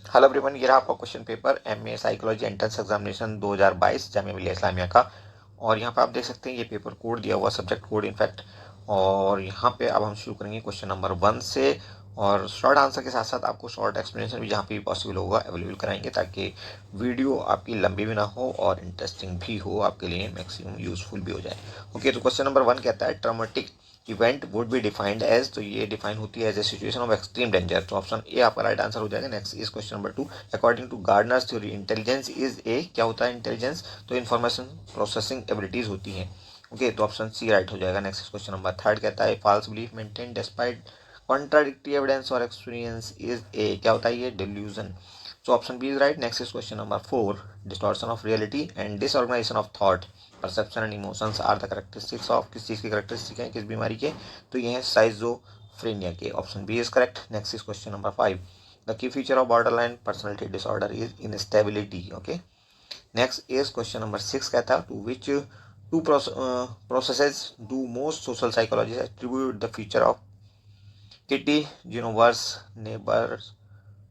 Hello everyone, ये रहा आपका question paper MA psychology entrance examination 2022 Jamia Millia Islamia का। और यहाँ पे आप देख सकते हैं ये पेपर कोड दिया हुआ, सब्जेक्ट कोड इनफैक्ट। और यहाँ पे अब हम शुरू करेंगे क्वेश्चन नंबर 1 से। और शॉर्ट आंसर के साथ साथ आपको शॉर्ट एक्सप्लेनेशन भी जहाँ पे भी पॉसिबल होगा अवेलेबल कराएंगे, ताकि वीडियो आपकी लंबी भी ना हो और इंटरेस्टिंग भी हो, आपके लिए मैक्सिमम यूजफुल भी हो जाए। ओके, तो क्वेश्चन नंबर 1 कहता है traumatic event would be defined as, तो ये डिफाइन होती है as a situation of extreme danger. तो ऑप्शन ए आपका राइट आंसर हो जाएगा। Next is question number 2, according to Gardner's theory intelligence is a, क्या होता है इंटेलिजेंस? तो इन्फॉर्मेशन प्रोसेसिंग एबिलिटीज होती हैं। ओके, तो ऑप्शन सी राइट हो जाएगा। नेक्स्ट क्वेश्चन नंबर 3 कहता है false belief maintain despite contradictory evidence और एक्सपीरियंस इज ए, क्या होता है ये? Delusion. So option B is right. Next is question number 4. Distortion of reality and disorganization of thought, perception and emotions are the characteristics of, किस चीज़ की characteristic है, किस बीमारी के? तो ये है साइजोफ्रेनिया के। Option B is correct. Next is question number 5. The key feature of borderline personality disorder is instability. Okay, next is question number 6 कहता है to which two processes do most social psychologists attribute the feature of kitty universe neighbors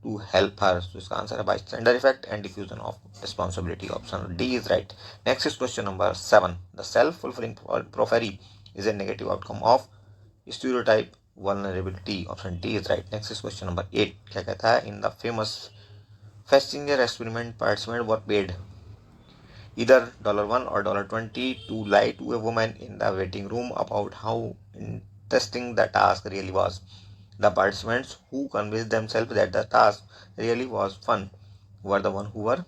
to help her? So इसका answer है bystander effect and diffusion of responsibility. Option D is right. Next is question number 7. The self-fulfilling prophecy is a negative outcome of stereotype vulnerability. Option D is right. Next is question number 8. क्या कहता है? In the famous Festinger experiment, participants were paid either $1 or $20 to lie to a woman in the waiting room about how interesting the task really was. The participants who convinced themselves that the task really was fun were the one who were,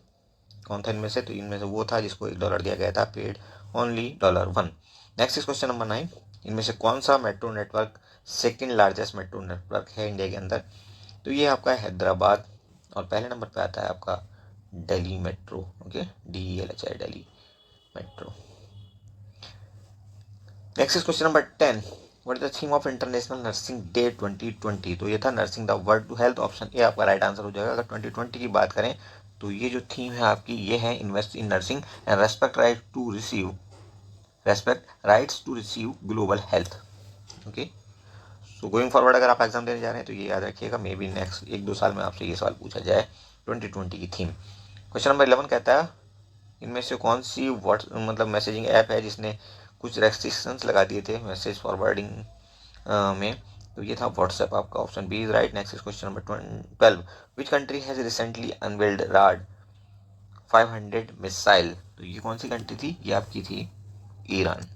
कौन था इनमें से? तो इनमें से वो था जिसको $1 दिया गया था, paid only $1। Next is question number 9. इनमें से कौन सा metro network second largest metro network है इंडिया के अंदर? तो ये आपका हैदराबाद, और पहले नंबर पे आता है आपका Delhi metro. Okay, DELHI Delhi metro. Next is question number 10. What is the theme of international nursing day 2020? तो ये था nursing the world to health. Option A आपका राइट आंसर हो जाएगा। अगर 2020 की बात करें तो ये जो थीम है आपकी, ये है invest in nursing and respect rights to receive global health. Okay, so going forward अगर आप एग्जाम देने जा रहे हैं तो ये याद रखिएगा, मे बी नेक्स्ट 1-2 साल में आपसे ये सवाल पूछा जाए 2020 की थीम। क्वेश्चन नंबर 11 कहता है इनमें से कौन सी मतलब मैसेजिंग ऐप है जिसने कुछ रेस्ट्रिक्शंस लगा दिए थे मैसेज फॉरवर्डिंग में? तो ये था व्हाट्सएप आपका। Option B is right. Next is question number 12. Which country has recently unveiled Raad 500 missile? तो ये कौन सी कंट्री थी? ये आपकी थी Iran.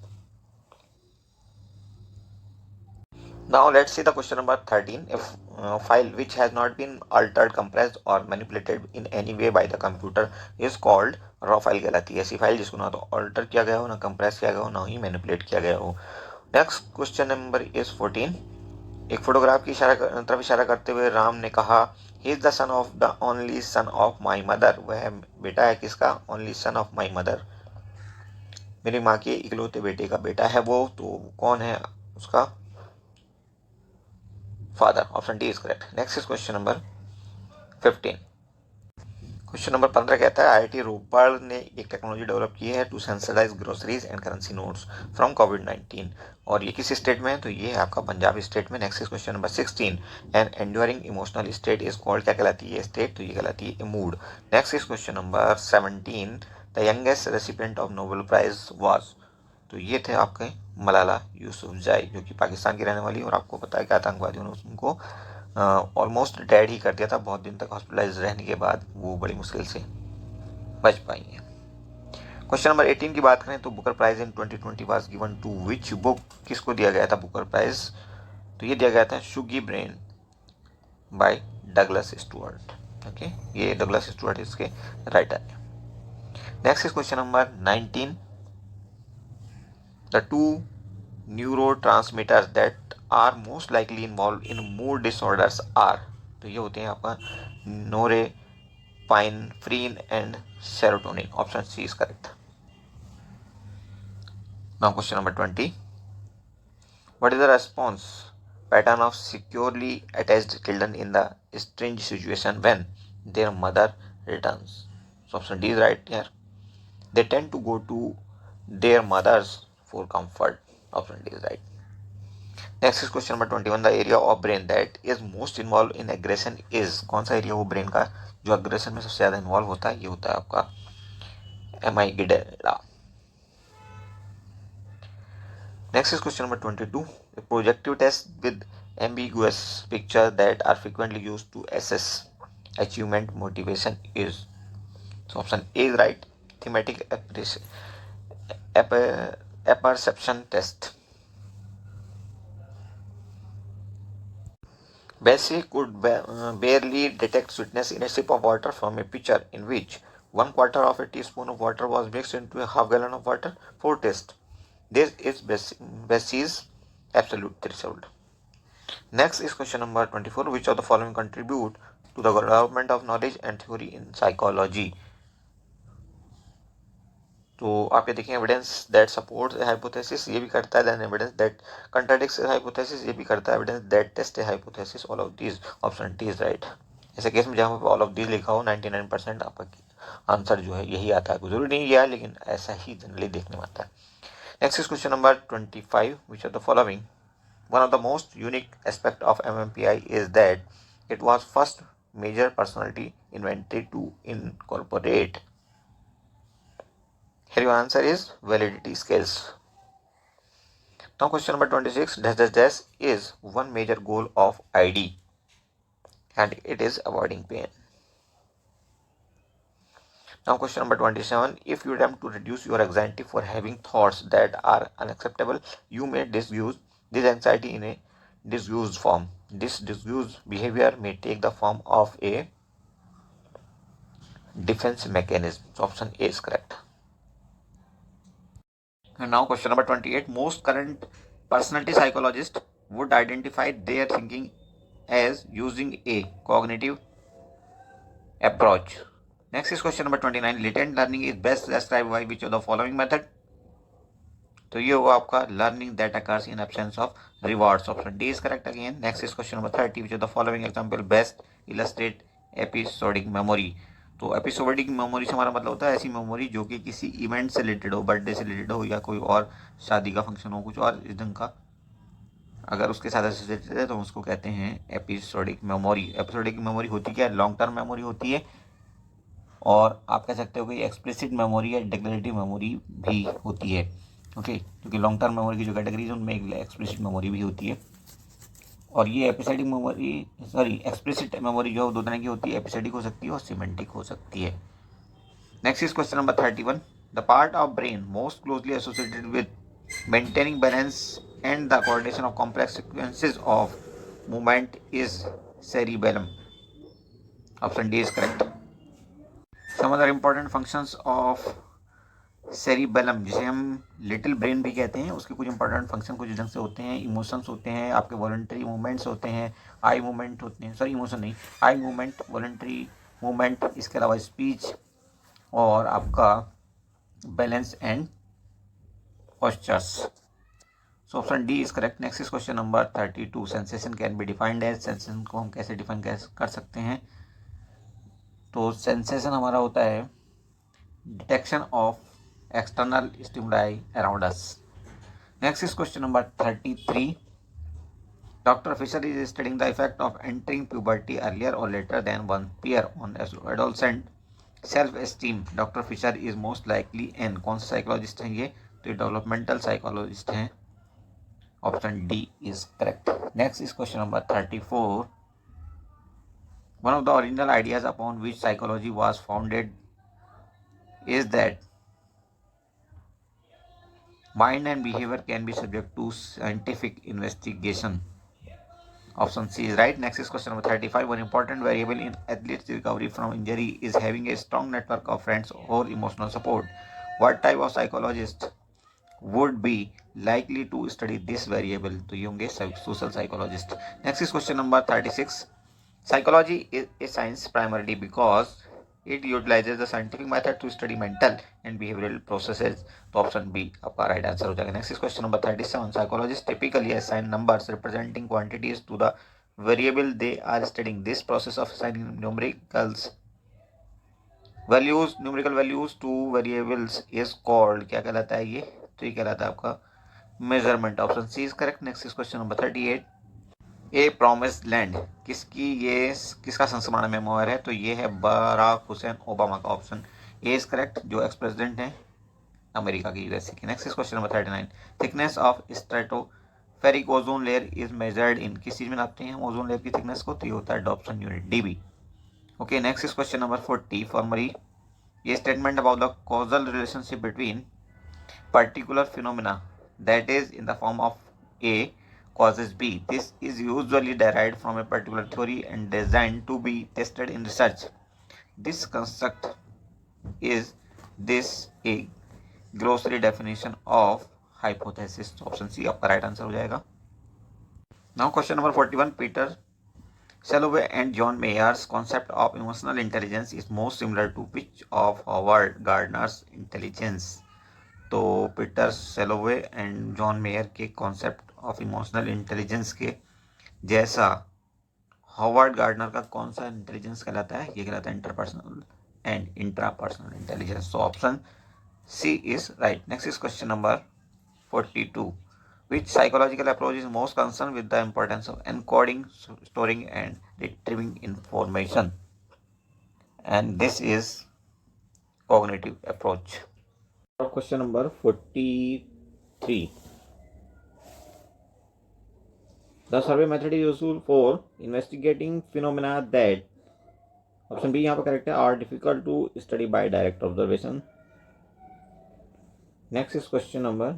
Now let's see the question number 13. If file which has not been altered, compressed or manipulated in any way by the computer is called raw file कहलाती है। ऐसी फाइल जिसको ना तो ऑल्टर किया गया हो, ना कंप्रेस किया गया हो, ना ही मैनिपुलेट किया गया हो। Next question number is 14. एक फोटोग्राफ की तरफ इशारा करते हुए राम ने कहा he is the son of the only son of my mother. वह बेटा है किसका? Only son of my mother, मेरी माँ के इकलौते बेटे का बेटा है वो। तो कौन है उसका father? Option D is correct. Next is question number 15. Question number 15 कहता है IIT रोपड़ ने एक टेक्नोलॉजी डेवलप की है to sanitise groceries and currency notes from कोविड-19, और ये किस स्टेट में है? तो ये है आपका पंजाब स्टेट में। Next is question number 16. An enduring emotional state is called, क्या कहलाती है स्टेट? तो ये कहलाती है mood. Next is question number 17. The youngest recipient of Nobel prize was, तो ये थे आपके मलाला यूसुफजई, जो कि पाकिस्तान की रहने वाली, और आपको पता है कि आतंकवादियों ने उनको ऑलमोस्ट डेड ही कर दिया था। बहुत दिन तक हॉस्पिटलाइज रहने के बाद वो बड़ी मुश्किल से बच पाई हैं। क्वेश्चन नंबर 18 की बात करें तो Booker Prize in 2020 was given to which book? किसको दिया गया था बुकर प्राइज? तो ये दिया गया था Shuggie Bain by Douglas Stuart. Okay, ये डगलस स्टुअर्ट इसके राइटर है। Next is question number 19. The two neurotransmitters that are most likely involved in mood disorders are, तो ये होते हैं आपका norepinephrine and serotonin. Option C is correct. Now question number 20. What is the response pattern of securely attached children in the strange situation when their mother returns? Option D is right here. They tend to go to their mothers for comfort. Option D is right. Next is question number 21, the area of brain that is most involve in aggression is, कौन सा area वो brain का जो aggression में सबसे ज्यादा involve होता है, ये होता है आपका amygdala. Next is question number 22, projective test with ambiguous picture that are frequently used to assess achievement motivation is, so option A is right, thematic apperception test. Bessie could barely detect sweetness in a sip of water from a pitcher in which 1/4 of a teaspoon of water was mixed into a half gallon of water for taste. This is Bessie's absolute threshold. Next is question number 24. Which of the following contribute to the development of knowledge and theory in psychology? तो आप ये देखें, evidence that supports a hypothesis ये भी करता है, then evidence that contradicts a hypothesis ये भी करता है, evidence that test a hypothesis, all of these, option D is right. ऐसे केस में जहाँ पे ऑल ऑफ दीज लिखा हो 99% आपका आंसर जो है यही आता है, कोई जरूरी नहीं है लेकिन ऐसा ही जनरली देखने में आता है। Next is question number 25, which of the following one of the most unique aspect of MMPI is that it was first major personality invented to incorporate. Here your answer is validity scales. Now question number 26, dash is one major goal of ID and it is avoiding pain. Now question number 27, if you attempt to reduce your anxiety for having thoughts that are unacceptable, you may disuse this anxiety in a disuse form. This disuse behavior may take the form of a defense mechanism. So option A is correct. And now question number 28, most current personality psychologists would identify their thinking as using a cognitive approach. Next is question number 29, latent learning is best described by which of the following method? तो ये होगा आपका learning that occurs in absence of rewards, option D is correct again. Next is question number 30, which of the following example best illustrate episodic memory. तो episodic memory से हमारा मतलब होता है ऐसी मेमोरी जो कि किसी इवेंट से रिलेटेड हो, बर्थडे से रिलेटेड हो या कोई और शादी का फंक्शन हो, कुछ और इस ढंग का अगर उसके साथ एसोसिएटेड है तो उसको कहते हैं एपिसोडिक मेमोरी। एपिसोडिक मेमोरी होती क्या है, लॉन्ग टर्म मेमोरी होती है, और आप कह सकते हो कि एक्सप्लिसिट मेमोरी या डिक्लेरेटिव मेमोरी भी होती है। ओके, क्योंकि लॉन्ग टर्म मेमोरी की जो कैटेगरीज है उनमें एक एक्सप्लिसिट मेमोरी भी होती है, और ये एपिसोडिक मेमोरी एक्सप्लिसिट मेमोरी जो दो तरह की होती है, एपिसोडिक हो सकती है और सिमेंटिक हो सकती है। Next is question number 31, the part of brain most closely associated with maintaining balance and the coordination of complex sequences of movement is cerebellum. Option D is correct. Some other important functions of cerebellum, जिसे हम little brain भी कहते हैं, उसके कुछ important function कुछ ढंग से होते हैं। इमोशंस होते हैं, आपके वॉलंटरी मूवमेंट्स होते हैं, आई मूवमेंट होते हैं, सॉरी इमोशन नहीं, आई मूवमेंट, वॉलंटरी मूवमेंट, इसके अलावा स्पीच और आपका balance and postures. So option D is correct. Next is question number 32, sensation can be defined as, sensation को हम कैसे डिफाइन कर सकते हैं? तो सेंसेशन हमारा होता है detection of external stimuli around us. Next is question number 33. Dr. Fisher is studying the effect of entering puberty earlier or later than one peer on adolescent self-esteem. Dr. Fisher is most likely in, कौन सा psychologist हैं ये? तो ये developmental psychologist हैं, option D is correct. Next is question number 34. One of the original ideas upon which psychology was founded is that mind and behavior can be subject to scientific investigation. Option C is right. Next is question number 35. One important variable in athletes' recovery from injury is having a strong network of friends or emotional support. What type of psychologist would be likely to study this variable? तो ये होंगे social psychologist. Next is question number 36. Psychology is a science primarily because it utilizes the scientific method to study mental and behavioral processes. तो option B आपका right answer हो जाएगा। Next is question number 37. Psychologist typically assign numbers representing quantities to the variable they are studying. This process of assigning numerical values to variables is called, क्या कहलाता है ये? तो ये कहलाता है आपका measurement. Option C is correct. Next is question number 38. A promised land किसका संस्मरण मेमोयर है? तो ये है बराक हुसैन ओबामा का। ऑप्शन ए इज करेक्ट, जो एक्स प्रेसिडेंट हैं अमेरिका की, यूएसए की। Next is question number 39। Thickness of stratospheric ozone layer is measured in, किस चीज में नापते हैं ओजोन लेयर की थिकनेस को? तो ये होता है Dobson unit, DB. Okay, next is question number 40 formally. ये statement about the causal relationship between particular phenomena that is in the form of A causes B. This is usually derived from a particular theory and designed to be tested in research. This construct is this a glossary definition of hypothesis. Option C आपका right answer हो जाएगा। Now question number 41. Peter Salovey and John Mayer's concept of emotional intelligence is most similar to which of Howard Gardner's intelligence? तो Peter सेलोवे and John mayor के concept of emotional intelligence के जैसा Howard gardener का कौन सा intelligence कहलाता है? ये कहलाता है interpersonal and intrapersonal intelligence. So option C is right. Next is question number 42. Which psychological approach is most concerned with the importance of encoding, storing and retrieving information? And this is cognitive approach. Question number 43. The survey method is useful for investigating phenomena that, option B यहाँ पर correct है, are difficult to study by direct observation. Next is question number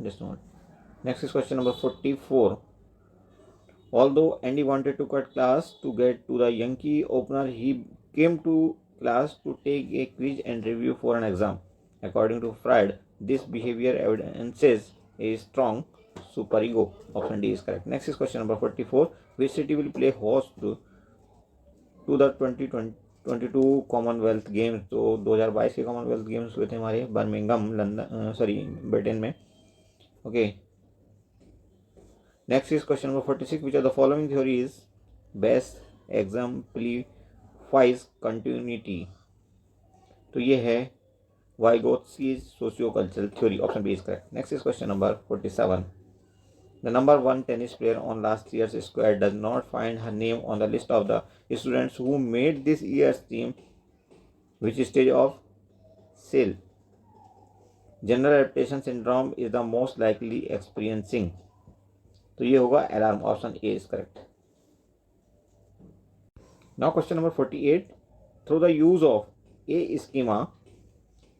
44. Although Andy wanted to cut class to get to the Yankee opener, he came to class to take a quiz and review for an exam. According to Freud, this behavior evidences a strong superego. Option D is correct. Next is question number 44. Which city will play host to the 2022 Commonwealth Games? तो 2022 के Commonwealth games हुए थे हमारे Birmingham Britain में। Okay, next is question number 46. Which of the following theories best exemplifies continuity? तो ये है Vygotsky's socio-cultural theory. Option B is correct. Next is question number 47. The number one tennis player on last year's squad does not find her name on the list of the students who made this year's team. Which stage of sale? General adaptation syndrome is the most likely experiencing. तो ये होगा alarm. Option A is correct. Now question number 48. Through the use of a schema,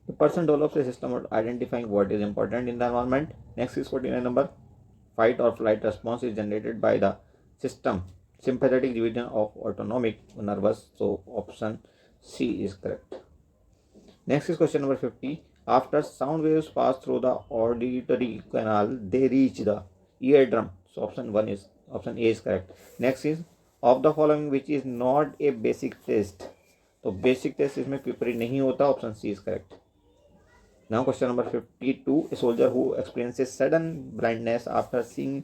the person develops a system of identifying what is important in the environment. Next is 49 number. Fight or flight response is generated by the system sympathetic division of autonomic nervous. So option C is correct. Next is question number 50. After sound waves pass through the auditory canal, they reach the eardrum. So option A is correct. Next is of the following which is not a basic test? तो basic test इसमें paper नहीं होता। Option C is correct. Now question number 52. A soldier who experiences sudden blindness after seeing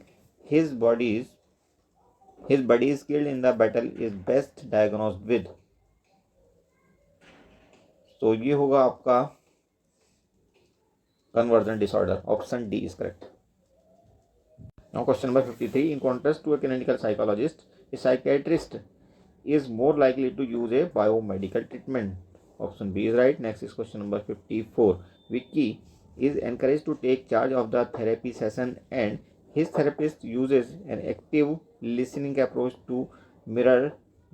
his buddies killed in the battle is best diagnosed with. तो ये होगा आपका conversion disorder. Option D is correct. Now question number 53. In contrast to a clinical psychologist, a psychiatrist is more likely to use a biomedical treatment. Option B is right. Next is question number 54. Vicky is encouraged to take charge of the therapy session and his therapist uses an active listening approach to mirror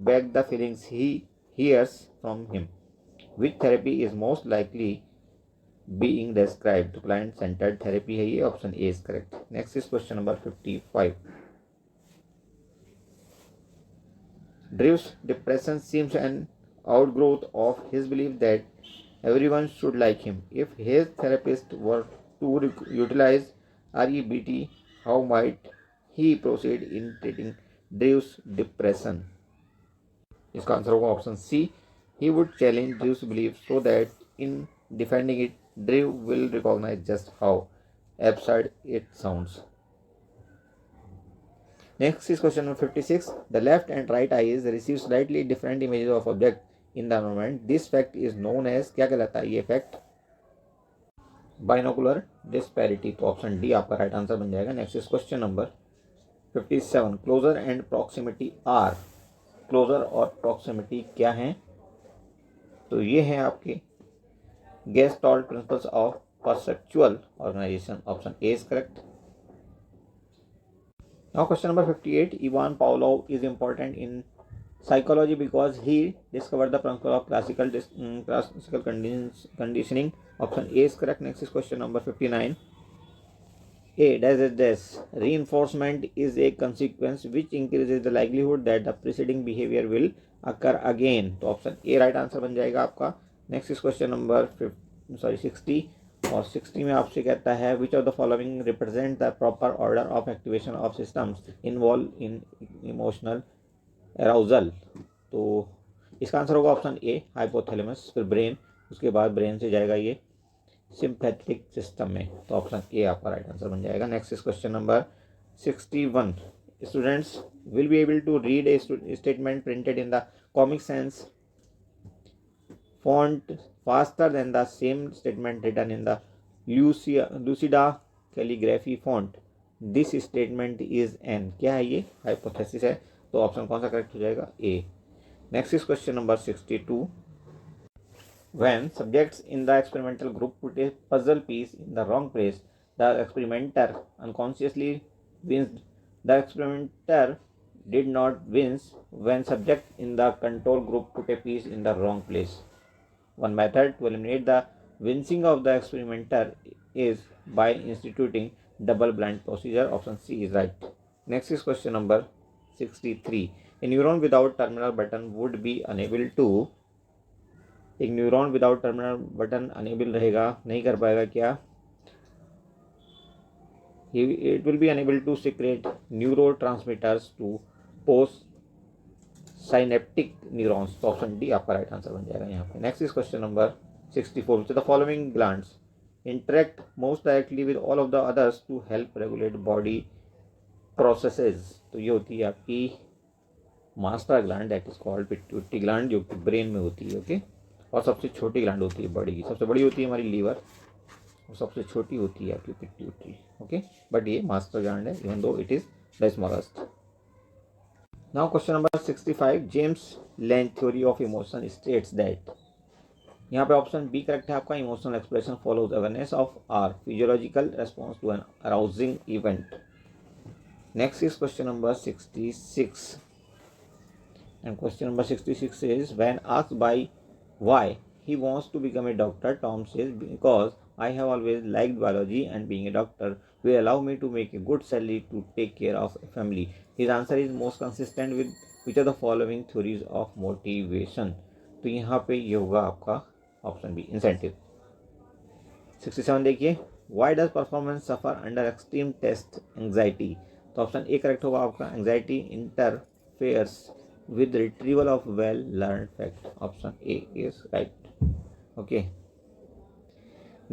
back the feelings he hears from him. Which therapy is most likely being described? तो client centered therapy है ये। Option A is correct. Next is question number 55. Drew's depression seems an outgrowth of his belief that everyone should like him. If his therapist were to utilize REBT, how might he proceed in treating Drew's depression? इसका answer होगा option C. He would challenge Drew's belief so that in defending it, Drew will recognize just how absurd it sounds. Next is question number 56. The left and right eyes receive slightly different images of objects in the environment. This fact is known as, क्या कहलाता है ये fact? Binocular disparity. तो option D आपका right answer बन जाएगा। Next is question number 57, closure and proximity are. Closure और proximity क्या हैं? तो ये हैं आपके gestalt principles of perceptual organisation. Option A is correct. Now question number 58, Ivan Pavlov is important in psychology because he discovered the principle of classical conditioning. Option A is correct. Next is question number 59. A dash reinforcement is a consequence which increases the likelihood that the preceding behavior will occur again. तो option ए right answer बन जाएगा आपका। Next is question number 60, और 60 में आपसे कहता है which of the following represent the proper order of activation of systems involve in emotional arousal. तो इसका आंसर होगा ऑप्शन ए हाइपोथैलेमस, फिर ब्रेन, उसके बाद ब्रेन से जाएगा ये सिंपैथेटिक सिस्टम में। तो ऑप्शन ए आपका राइट आंसर बन जाएगा। Next is question number 61, students will be able to read a statement printed in the Comic Sans font faster than the same statement written in the lucida calligraphy font. This statement is an, क्या है ये? Hypothesis है। तो option कौन सा correct हो जाएगा? A. Next is question number 62, when subjects in the experimental group put a puzzle piece in the wrong place, the experimenter unconsciously winced. The experimenter did not wince when subject in the control group put a piece in the wrong place. One method to eliminate the wincing of the experimenter is by instituting double blind procedure. Option C is right. Next is question number 63. A neuron without terminal button would be unable to, एक neuron without terminal button unable रहेगा, नहीं कर पाएगा क्या? It will be unable to secrete neurotransmitters to post synaptic neurons. तो option D आपका right answer बन जाएगा यहाँ पे। Next is question number 64, the following glands interact most directly with all of the others to help regulate body processes. तो ये होती है आपकी master gland, that is called pituitary gland, जो कि ब्रेन में होती है। ओके, और सबसे छोटी ग्लैंड होती है बॉडी की। सबसे बड़ी होती है हमारी लीवर, और सबसे छोटी होती है आपकी पिट्यूटरी। ओके, बट ये मास्टर ग्लैंड है even though it is the smallest. Now question number 65, James Lange theory of emotion states that. यहाँ पे ऑप्शन बी करेक्ट है आपका। Emotional expression follows awareness of our physiological response to an arousing event. Next is question number 66, and question number 66 is when asked by why he wants to become a doctor, Tom says because I have always liked biology and being a doctor will allow me to make a good salary to take care of a family. His answer is most consistent with which of the following theories of motivation. तो यहाँ पे ये होगा आपका option B incentive. 67 देखिए, why does performance suffer under extreme test anxiety? तो option A correct होगा आपका। Anxiety interferes with retrieval of well learned fact. Option A is right. Okay,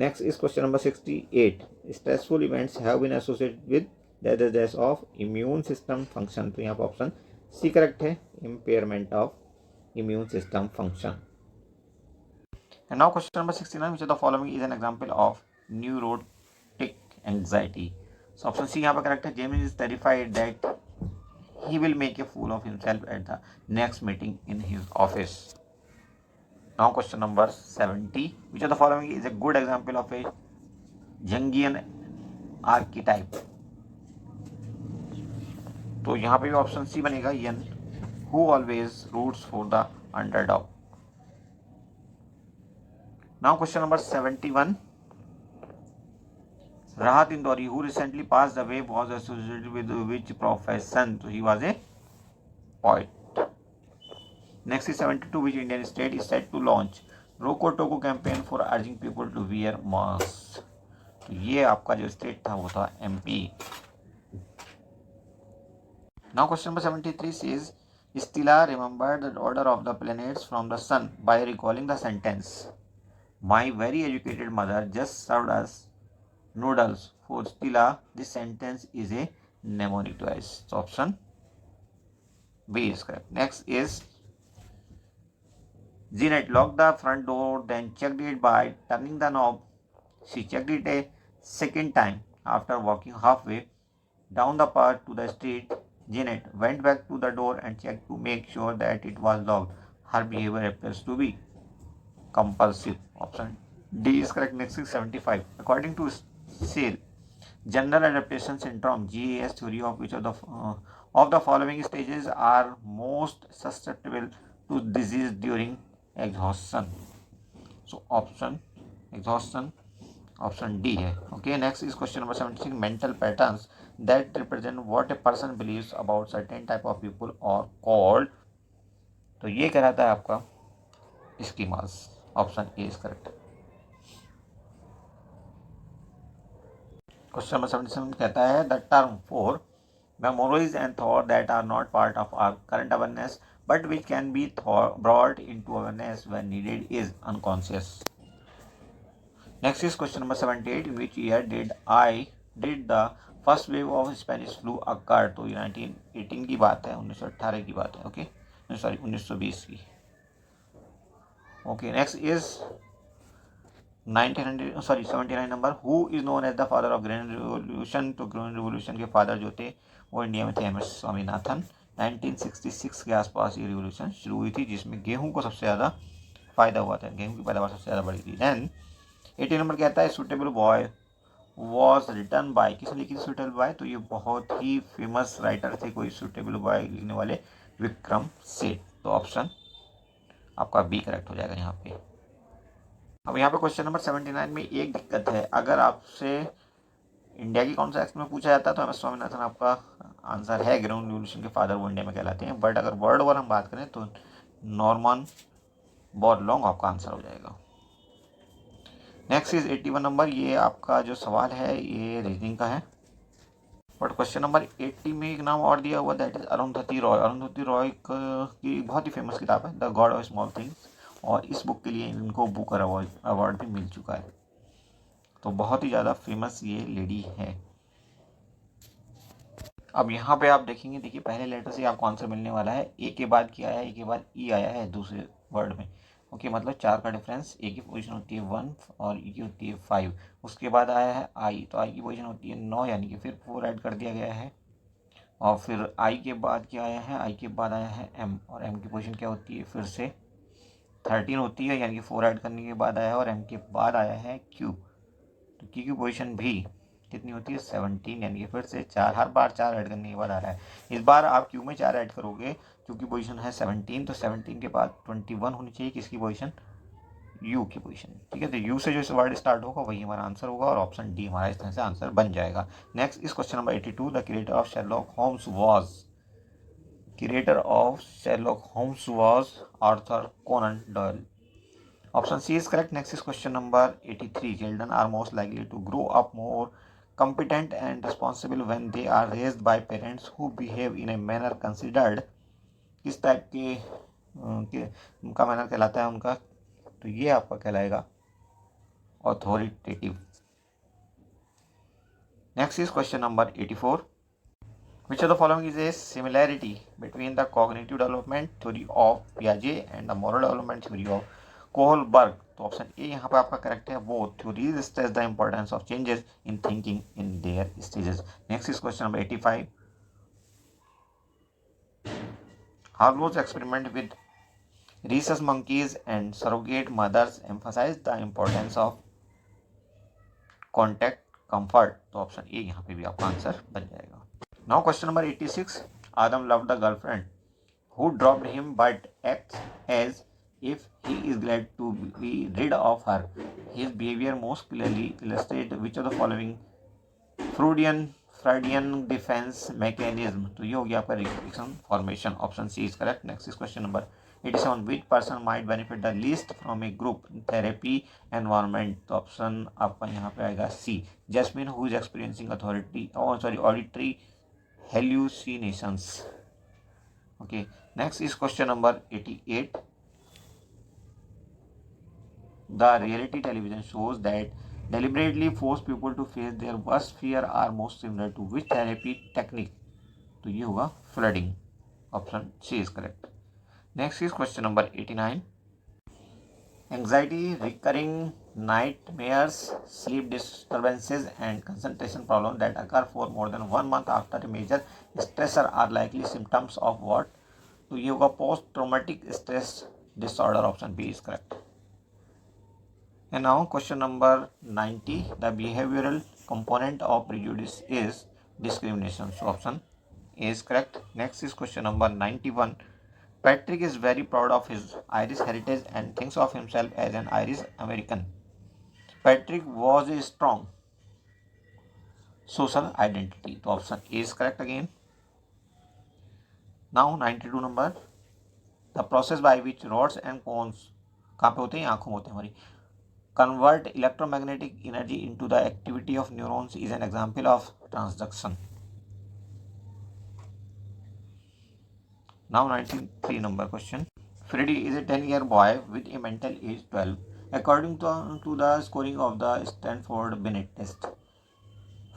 next is question number 68, stressful events have been associated with dash of immune system function. तो यहाँ पर option C correct है, impairment of immune system function. And now question number 69, which of the following is an example of neurotic anxiety? So option C यहाँ पर correct है। James is terrified that he will make a fool of himself at the next meeting in his office. Now question number 70, which of the following is a good example of a Jungian archetype? तो यहाँ पे भी option C बनेगा, यन who always roots for the underdog. Now question number 71, Rahat Indori, who recently passed away, was associated with which profession? So he was a poet. Next is 72, which Indian state is set to launch Roko Toko campaign for urging people to wear mask? तो ये आपका जो state था वो था MP. Now question number 73 says Stella remembered the order of the planets from the sun by recalling the sentence, my very educated mother just served us noodles. For Stella, this sentence is a mnemonic device. So option B is correct. Next is Jeanette locked the front door, then checked it by turning the knob She checked it a second time after walking halfway down the path to the street. Janet went back to the door and checked to make sure that it was locked. Her behavior appears to be compulsive. Option D is correct. Next is 75. According to Sale, General Adaptation Syndrome (GAS) theory, of which of the following stages are most susceptible to disease during exhaustion? So option exhaustion, option D है. Okay, next is question number 76. Mental patterns that represent what a person believes about certain type of people are called. तो ये कहलाता है आपका schemas. Option A is correct. Question number 77 कहता है the term for memories and thought that are not part of our current awareness but which can be brought into awareness when needed is unconscious. Next is question number 78. In which year did the first wave of Spanish flu occur? तो 1918 की बात है, 1918 की बात है. Okay, sorry 1920 की. Okay, next is 79 number. Who is known as the father of green revolution? तो green revolution के फादर जो थे वो इंडिया में थे एम एस स्वामीनाथन. 1966 के आसपास ये रिवोल्यूशन शुरू हुई थी जिसमें गेहूं को सबसे ज़्यादा फायदा हुआ था, गेहूं की पैदावार सबसे ज़्यादा बढ़ी थी. देन 80 नंबर कहता है suitable boy was written by. किसने लिखी थी सुटेबल बॉय? तो ये बहुत ही फेमस राइटर थे कोई सुटेबल बॉय लिखने वाले, विक्रम सेठ. तो ऑप्शन आपका बी करेक्ट हो जाएगा यहाँ पे. अब यहाँ पे क्वेश्चन नंबर 79 में एक दिक्कत है. अगर आपसे इंडिया की कौन सा एक्ट में पूछा जाता है तो एम एस स्वामीनाथन आपका आंसर है. ग्रीन रिवोल्यूशन के फादर वो इंडिया में कहलाते हैं. बट अगर वर्ल्ड ओवर हम बात करें तो नॉर्मन बोरलॉन्ग आपका आंसर हो जाएगा. Next is 81 number. ये आपका जो सवाल है ये रीजनिंग का है. बट क्वेश्चन नंबर 80 में एक नाम और दिया हुआ, दैट इज अरुंधति रॉय. अरुंधति रॉय की बहुत ही फेमस किताब है the God of small things, और इस बुक के लिए इनको बुकर अवार्ड भी मिल चुका है. तो बहुत ही ज़्यादा फेमस ये लेडी है. अब यहाँ पे आप देखेंगे, देखिए पहले लेटर से आपको आंसर मिलने वाला है. ए के बाद क्या आया है? ए के बाद ई आया है दूसरे वर्ड में. ओके, मतलब 4 का डिफरेंस. ए की पोजीशन होती है 1 और ई की होती है 5. उसके बाद आया है आई, तो आई की पोजीशन होती है 9, यानी कि फिर 4 ऐड कर दिया गया है. और फिर आई के बाद क्या आया है? आई के बाद आया है एम, और एम की पोजीशन क्या होती है? फिर से 13 होती है, यानी कि 4 ऐड करने के बाद आया है. और एम के बाद आया है क्यू, तो क्यू की पोजीशन भी कितनी होती है? 17, यानी कि फिर से 4. हर बार 4 ऐड करने के बाद आ रहा है. इस बार आप क्यू में 4 ऐड करोगे, क्योंकि पोजीशन है 17, तो 17 के बाद 21 होनी चाहिए. किसकी पोजीशन? यू की पोजीशन. ठीक है, तो यू से जो वर्ड स्टार्ट होगा वही हमारा आंसर होगा, और ऑप्शन डी हमारा इस तरह से आंसर बन जाएगा. Next is question number 82. The creator of Sherlock Holmes was Arthur Conan Doyle. Option C is correct. Next is question number 83. Children are most likely to grow up more competent and responsible when they are raised by parents who behave in a manner considered. किस type के उनका manner कहलाता है उनका? तो ये आपका कहलाएगा authoritative. Next is question number 84. Which of the following is a similarity between the cognitive development theory of Piaget and the moral development theory of Kohlberg? तो ऑप्शन ए यहाँ पे आपका करेक्ट है. वो theories stress the importance of changes in thinking in their stages. Next is question number 85. Harlow's experiment with rhesus monkeys and surrogate mothers emphasize the importance of contact comfort. तो option ए यहाँ पे भी आपका answer बन जाएगा. Now question number 86. Adam loved the girlfriend who dropped him but acts as if he is glad to be rid of her. His behavior most clearly illustrates which of the following Freudian defense mechanism. तो ये हो गया आपका reflection formation. Option C is correct. Next is question number 87. Which person might benefit the least from a group therapy environment? तो option आपका यहाँ पे आएगा C, Jasmine, who is experiencing auditory hallucinations. Okay, next is question number 88. The reality television shows that deliberately force people to face their worst fear are most similar to which therapy technique? तो ये होगा flooding. Option C is correct. Next is question number 89. Anxiety recurring nightmares, sleep disturbances, and concentration problems that occur for more than 1 month after a major stressor are likely symptoms of what? तो ये होगा post traumatic stress disorder, option B is correct. And now question number 90, the behavioral component of prejudice is discrimination, so option A is correct. Next is question number 91. Patrick is very proud of his Irish heritage and thinks of himself as an Irish American. Patrick was a strong social identity, so option A is correct again. Now 92 number, the process by which rods and cones, कहाँ पे होते हैं? आँखों में होते हैं हमारी, convert electromagnetic energy into the activity of neurons is an example of transduction. Now 93 number question. Freddy is a 10-year boy with a mental age 12. According to the scoring of the Stanford Binet test,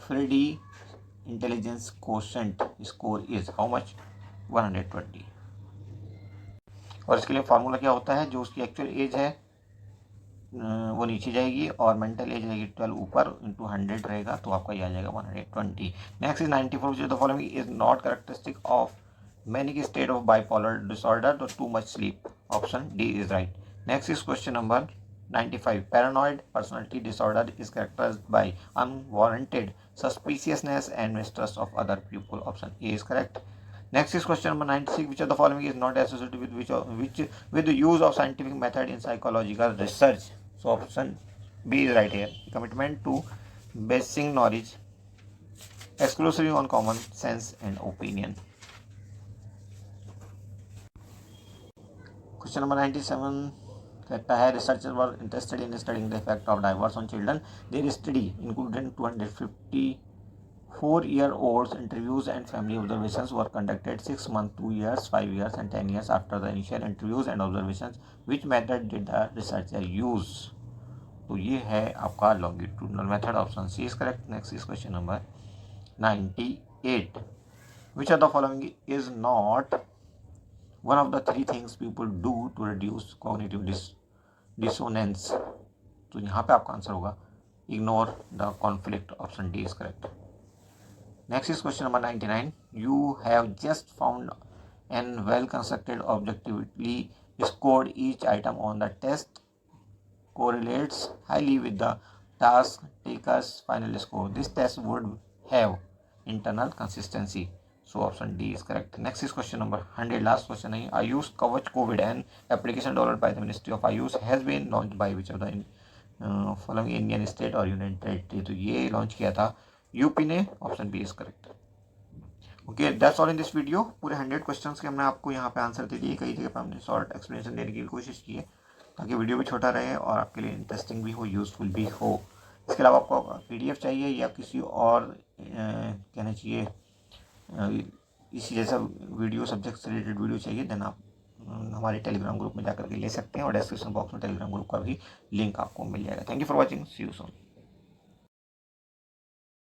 Freddy intelligence quotient score is how much? 120. और इसके लिए formula क्या होता है? जो उसकी actual as है वो नीचे जाएगी और मेंटल एज रहेगी 12 ऊपर इंटू 100 रहेगा, तो आपका ये आ जाएगा 120. Next is 94, which of the following is not characteristic of manic state of bipolar disorder, the too much sleep, option D is right. Next is question number 95. Paranoid personality disorder is characterized by unwarranted suspiciousness and mistrust of other people, option A is correct. Next is question number 96. Which of the following is not associated with the use of scientific method in psychological research? So option B is right here. Commitment to basing knowledge exclusively on common sense and opinion. Question number 97 कहता है researchers were interested in studying the effect of divorce on children. Their study included 254-year-olds. Interviews and family observations were conducted 6 months, 2 years, 5 years, and 10 years after the initial interviews and observations. Which method did the researcher use? तो ये है आपका longitudinal method, option C is correct. Next is question number 98. Which of the following is not one of the 3 things people do to reduce cognitive dissonance? तो यहाँ पे आपका answer होगा ignore the conflict, option D is correct. Next is question number 99. You have just found and well constructed objectively scored each item on the test correlates highly with the task taker's final score. This test would have internal consistency, so option D is correct. Next is question number 100, last question है. Ayush Kavach COVID, an application developed by the Ministry of Ayush, has been launched by which of the following Indian state or union territory? तो ये launch किया था UP ने, option B is correct. Okay, that's all in this video. पूरे 100 questions के हमने आपको यहाँ पे आंसर दे दिए. कई जगह पे हमने शॉर्ट एक्सप्लेनेशन देने की कोशिश की है ताकि वीडियो भी छोटा रहे और आपके लिए इंटरेस्टिंग भी हो, यूजफुल भी हो. इसके अलावा आपको PDF चाहिए या किसी और कहना चाहिए इसी जैसा वीडियो, सब्जेक्ट से रिलेटेड वीडियो चाहिए, देन आप हमारे टेलीग्राम ग्रुप में जाकर के ले सकते हैं और डिस्क्रिप्शन बॉक्स में टेलीग्राम ग्रुप का भी लिंक आपको मिल जाएगा. Thank you for watching. See you soon.